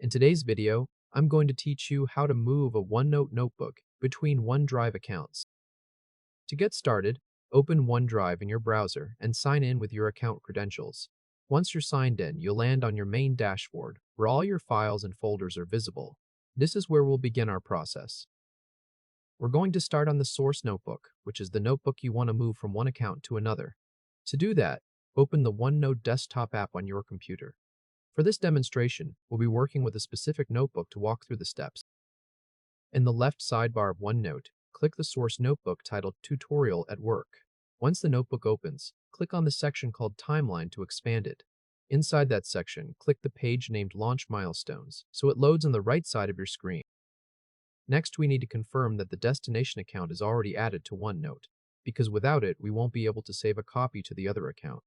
In today's video, I'm going to teach you how to move a OneNote notebook between OneDrive accounts. To get started, open OneDrive in your browser and sign in with your account credentials. Once you're signed in, you'll land on your main dashboard where all your files and folders are visible. This is where we'll begin our process. We're going to start on the source notebook, which is the notebook you want to move from one account to another. To do that, open the OneNote desktop app on your computer. For this demonstration, we'll be working with a specific notebook to walk through the steps. In the left sidebar of OneNote, click the source notebook titled Tutorial at Work. Once the notebook opens, click on the section called Timeline to expand it. Inside that section, click the page named Launch Milestones, so it loads on the right side of your screen. Next, we need to confirm that the destination account is already added to OneNote, because without it, we won't be able to save a copy to the other account.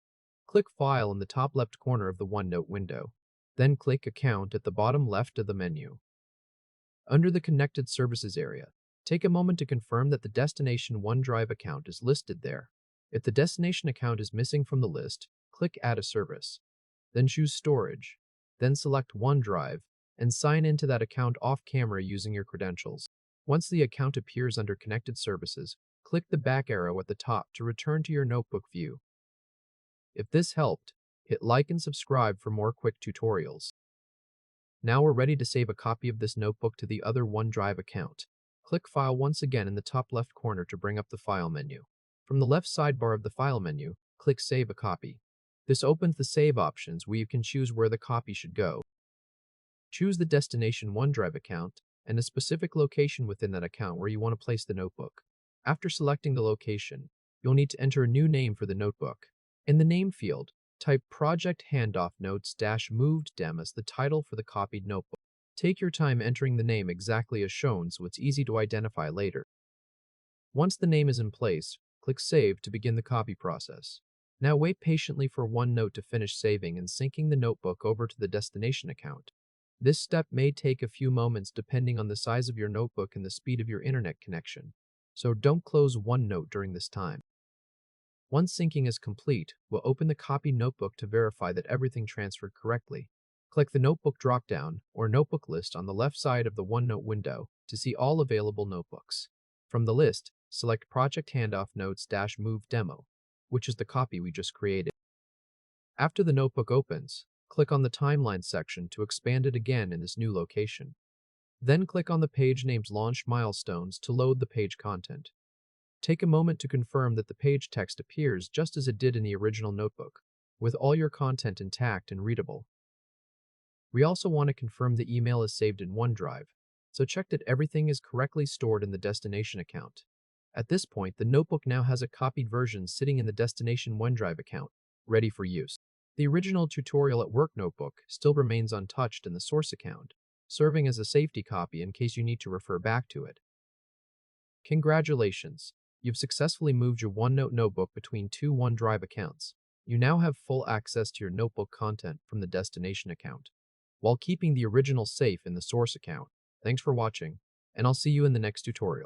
Click File in the top left corner of the OneNote window. Then click Account at the bottom left of the menu. Under the Connected Services area, take a moment to confirm that the destination OneDrive account is listed there. If the destination account is missing from the list, click Add a Service. Then choose Storage. Then select OneDrive and sign into that account off-camera using your credentials. Once the account appears under Connected Services, click the back arrow at the top to return to your notebook view. If this helped, hit like and subscribe for more quick tutorials. Now we're ready to save a copy of this notebook to the other OneDrive account. Click File once again in the top left corner to bring up the File menu. From the left sidebar of the File menu, click Save a Copy. This opens the Save options where you can choose where the copy should go. Choose the destination OneDrive account and a specific location within that account where you want to place the notebook. After selecting the location, you'll need to enter a new name for the notebook. In the name field, type Project Handoff Notes-Moved Dem as the title for the copied notebook. Take your time entering the name exactly as shown so it's easy to identify later. Once the name is in place, click Save to begin the copy process. Now wait patiently for OneNote to finish saving and syncing the notebook over to the destination account. This step may take a few moments depending on the size of your notebook and the speed of your internet connection, so don't close OneNote during this time. Once syncing is complete, we'll open the copied notebook to verify that everything transferred correctly. Click the Notebook dropdown or Notebook list on the left side of the OneNote window to see all available notebooks. From the list, select Project Handoff Notes-Move Demo, which is the copy we just created. After the notebook opens, click on the Timeline section to expand it again in this new location. Then click on the page named Launch Milestones to load the page content. Take a moment to confirm that the page text appears just as it did in the original notebook, with all your content intact and readable. We also want to confirm the email is saved in OneDrive, so check that everything is correctly stored in the destination account. At this point, the notebook now has a copied version sitting in the destination OneDrive account, ready for use. The original Tutorial at Work notebook still remains untouched in the source account, serving as a safety copy in case you need to refer back to it. Congratulations! You've successfully moved your OneNote notebook between two OneDrive accounts. You now have full access to your notebook content from the destination account, while keeping the original safe in the source account. Thanks for watching, and I'll see you in the next tutorial.